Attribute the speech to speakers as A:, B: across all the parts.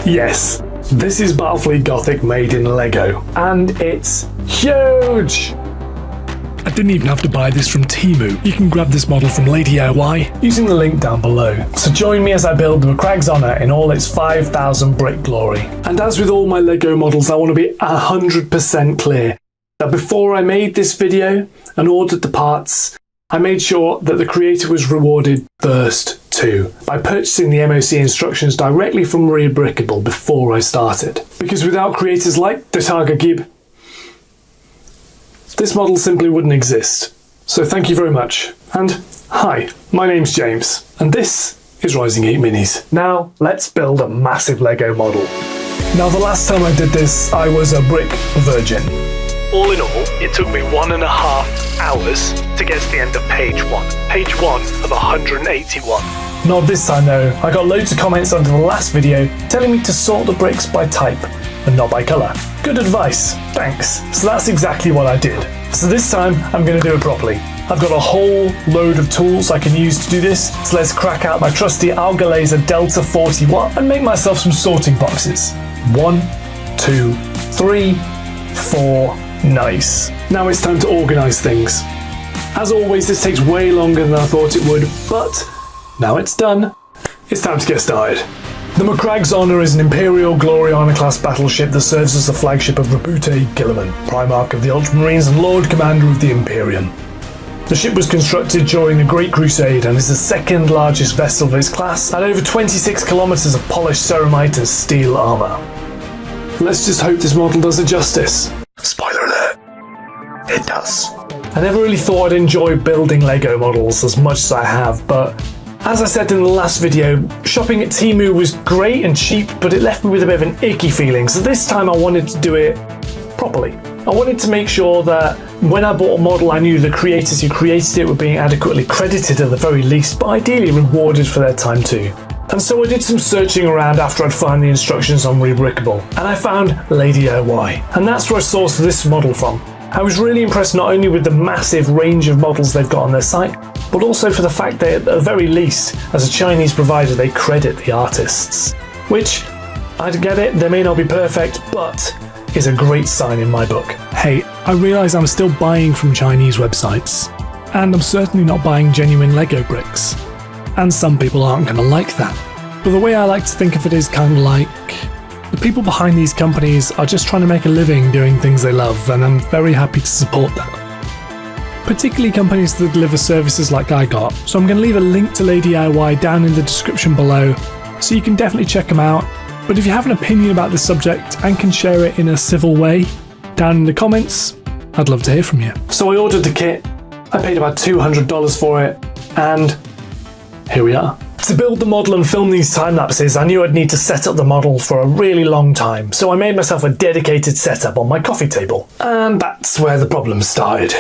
A: Yes, this is Battlefleet Gothic made in Lego, and it's huge! I didn't even have to buy this from Temu. You can grab this model from LETBRICKS using the link down below. So join me as I build the Macragge's Honour in all its 5,000 brick glory. And as with all my Lego models, I want to be 100% clear that before I made this video and ordered the parts, I made sure that the creator was rewarded first too, by purchasing the MOC instructions directly from LETBRICKS before I started. Because without creators like Targa Gib, this model simply wouldn't exist. So thank you very much. And hi, my name's James, and this is Rising 8 Minis. Now let's build a massive Lego model. Now the last time I did this, I was a brick virgin. All in all, it took me 1.5 hours to get to the end of page 1. Page 1 of 181. Not this time though. I got loads of comments under the last video telling me to sort the bricks by type and not by colour. Good advice, thanks. So that's exactly what I did. So this time, I'm going to do it properly. I've got a whole load of tools I can use to do this, so let's crack out my trusty Alga Laser Delta 40 watt and make myself some sorting boxes. 1, 2, 3, 4, nice. Now it's time to organise things. As always, this takes way longer than I thought it would, but now it's done, it's time to get started. The Macragge's Honour is an Imperial Gloriana class battleship that serves as the flagship of Rabute Gilliman, Primarch of the Ultramarines and Lord Commander of the Imperium. The ship was constructed during the Great Crusade and is the second largest vessel of its class at over 26 kilometres of polished ceramite and steel armour. Let's just hope this model does it justice. Spoiler alert, it does. I never really thought I'd enjoy building Lego models as much as I have, but as I said in the last video, shopping at Temu was great and cheap, but it left me with a bit of an icky feeling, so this time I wanted to do it properly. I wanted to make sure that when I bought a model, I knew the creators who created it were being adequately credited at the very least, but ideally rewarded for their time too. And so I did some searching around after I'd found the instructions on LETBRICKS, and I found LETBRICKS, and that's where I sourced this model from. I was really impressed not only with the massive range of models they've got on their site, but also for the fact that at the very least, as a Chinese provider, they credit the artists. Which, I get it, they may not be perfect, but is a great sign in my book. Hey, I realise I'm still buying from Chinese websites, and I'm certainly not buying genuine Lego bricks. And some people aren't going to like that. But the way I like to think of it is kind of like, the people behind these companies are just trying to make a living doing things they love, and I'm very happy to support that. Particularly companies that deliver services like I got. So I'm going to leave a link to LETBRICKS down in the description below, so you can definitely check them out. But if you have an opinion about this subject and can share it in a civil way, down in the comments, I'd love to hear from you. So I ordered the kit, I paid about $200 for it, and here we are. To build the model and film these time lapses, I knew I'd need to set up the model for a really long time, so I made myself a dedicated setup on my coffee table. And that's where the problem started.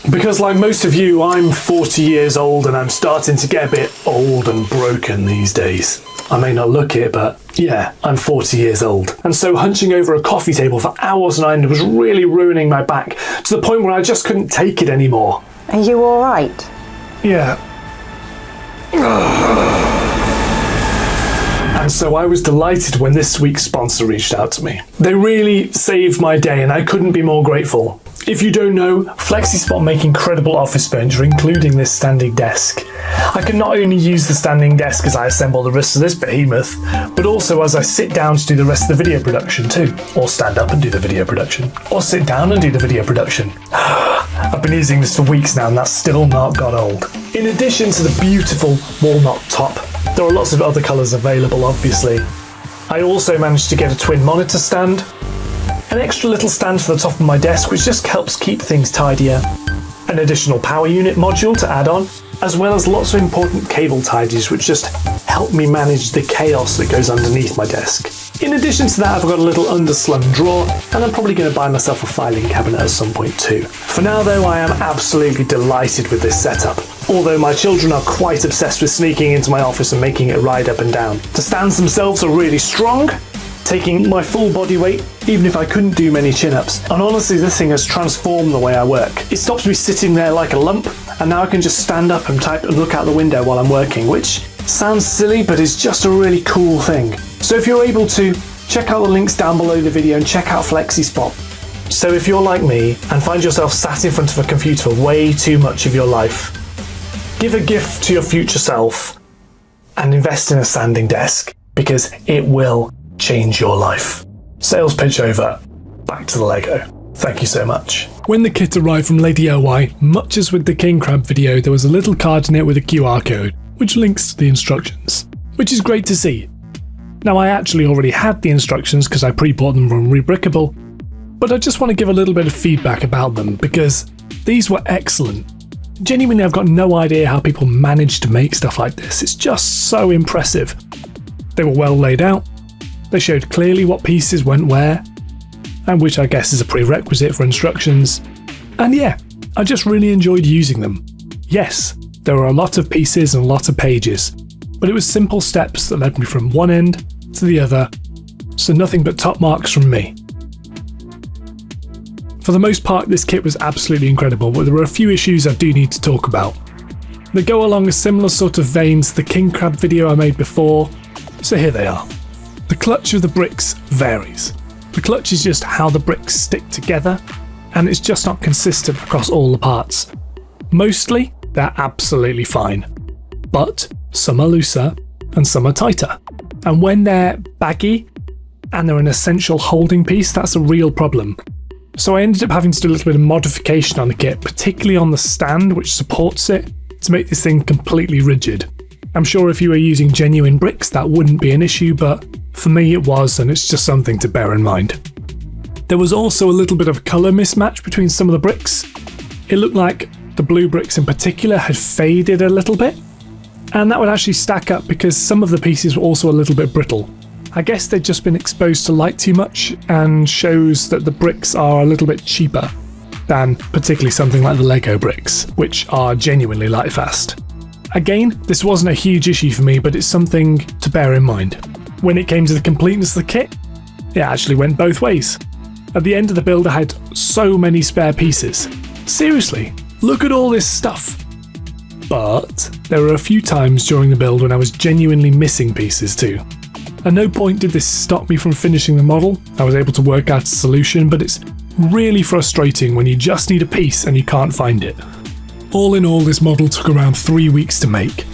A: Because like most of you, I'm 40 years old and I'm starting to get a bit old and broken these days. I may not look it, but yeah, I'm 40 years old. And so hunching over a coffee table for hours on end was really ruining my back, to the point where I just couldn't take it anymore.
B: Are you alright?
A: Yeah. And so I was delighted when this week's sponsor reached out to me. They really saved my day and I couldn't be more grateful. If you don't know, FlexiSpot make incredible office furniture, including this standing desk. I can not only use the standing desk as I assemble the rest of this behemoth, but also as I sit down to do the rest of the video production too. Or stand up and do the video production. Or sit down and do the video production. I've been using this for weeks now and that's still not got old. In addition to the beautiful walnut top, there are lots of other colours available obviously. I also managed to get a twin monitor stand, an extra little stand for the top of my desk which just helps keep things tidier, an additional power unit module to add on, as well as lots of important cable tidies which just help me manage the chaos that goes underneath my desk. In addition to that, I've got a little underslung drawer, and I'm probably going to buy myself a filing cabinet at some point too. For now though, I am absolutely delighted with this setup, although my children are quite obsessed with sneaking into my office and making it ride up and down. The stands themselves are really strong, taking my full body weight, even if I couldn't do many chin-ups. And honestly, this thing has transformed the way I work. It stops me sitting there like a lump, and now I can just stand up and type and look out the window while I'm working, which sounds silly, but is just a really cool thing. So if you're able to, check out the links down below the video and check out FlexiSpot. So if you're like me and find yourself sat in front of a computer for way too much of your life, give a gift to your future self and invest in a standing desk, because it will change your life. Sales pitch over. Back to the Lego. Thank you so much. When the kit arrived from Lady LY, much as with the King Crab video, there was a little card in it with a QR code, which links to the instructions, which is great to see. Now, I actually already had the instructions because I pre-bought them from Rebrickable, but I just want to give a little bit of feedback about them because these were excellent. Genuinely, I've got no idea how people manage to make stuff like this. It's just so impressive. They were well laid out, they showed clearly what pieces went where, and which I guess is a prerequisite for instructions. And yeah, I just really enjoyed using them. Yes, there were a lot of pieces and a lot of pages, but it was simple steps that led me from one end to the other, so nothing but top marks from me. For the most part, this kit was absolutely incredible, but there were a few issues I do need to talk about. They go along a similar sort of vein to the King Crab video I made before, so here they are. The clutch of the bricks varies. The clutch is just how the bricks stick together, and it's just not consistent across all the parts. Mostly, they're absolutely fine, but some are looser and some are tighter. And when they're baggy and they're an essential holding piece, that's a real problem. So I ended up having to do a little bit of modification on the kit, particularly on the stand which supports it, to make this thing completely rigid. I'm sure if you were using genuine bricks that wouldn't be an issue, but for me it was, and it's just something to bear in mind. There was also a little bit of a colour mismatch between some of the bricks. It looked like the blue bricks in particular had faded a little bit, and that would actually stack up because some of the pieces were also a little bit brittle. I guess they'd just been exposed to light too much, and shows that the bricks are a little bit cheaper than particularly something like the Lego bricks, which are genuinely lightfast. Again, this wasn't a huge issue for me, but it's something to bear in mind. When it came to the completeness of the kit, it actually went both ways. At the end of the build, I had so many spare pieces. Seriously, look at all this stuff. But there were a few times during the build when I was genuinely missing pieces too. At no point did this stop me from finishing the model. I was able to work out a solution, but it's really frustrating when you just need a piece and you can't find it. All in all, this model took around 3 weeks to make,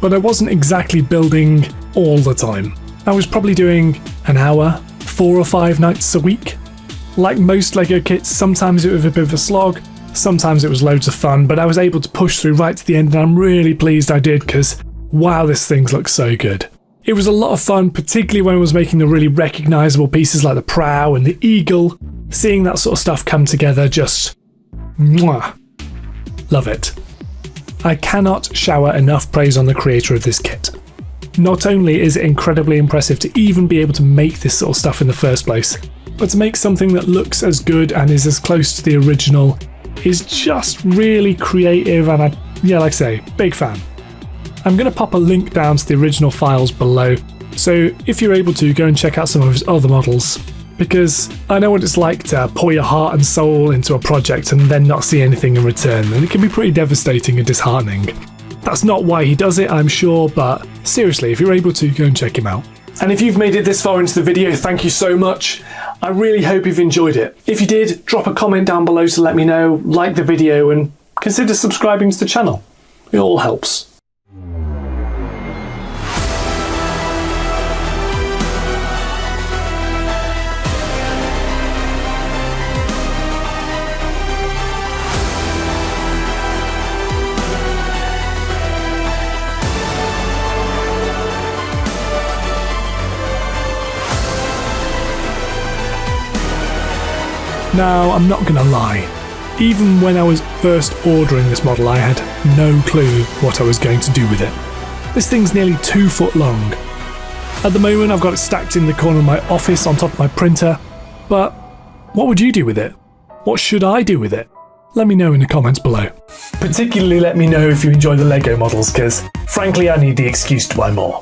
A: but I wasn't exactly building all the time. I was probably doing an hour, 4 or 5 nights a week. Like most Lego kits, sometimes it was a bit of a slog, sometimes it was loads of fun, but I was able to push through right to the end, and I'm really pleased I did because, wow, this thing looks so good. It was a lot of fun, particularly when I was making the really recognisable pieces like the prow and the eagle. Seeing that sort of stuff come together, just mwah. Love it. I cannot shower enough praise on the creator of this kit. Not only is it incredibly impressive to even be able to make this sort of stuff in the first place, but to make something that looks as good and is as close to the original is just really creative, and like I say, big fan. I'm going to pop a link down to the original files below, so if you're able to, go and check out some of his other models, because I know what it's like to pour your heart and soul into a project and then not see anything in return, and it can be pretty devastating and disheartening. That's not why he does it, I'm sure, but seriously, if you're able to, go and check him out. And if you've made it this far into the video, thank you so much. I really hope you've enjoyed it. If you did, drop a comment down below to let me know, like the video, and consider subscribing to the channel. It all helps. Now, I'm not gonna lie, even when I was first ordering this model, I had no clue what I was going to do with it. This thing's nearly 2 foot long. At the moment, I've got it stacked in the corner of my office on top of my printer, but what would you do with it? What should I do with it? Let me know in the comments below. Particularly let me know if you enjoy the Lego models, because frankly, I need the excuse to buy more.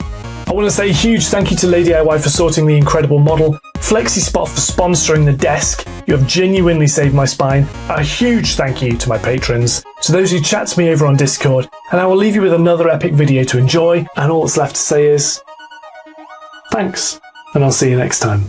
A: I want to say a huge thank you to Lady LY for sorting the incredible model, FlexiSpot for sponsoring the desk. You have genuinely saved my spine. A huge thank you to my patrons, to those who chat to me over on Discord, and I will leave you with another epic video to enjoy, and all that's left to say is thanks. and I'll see you next time.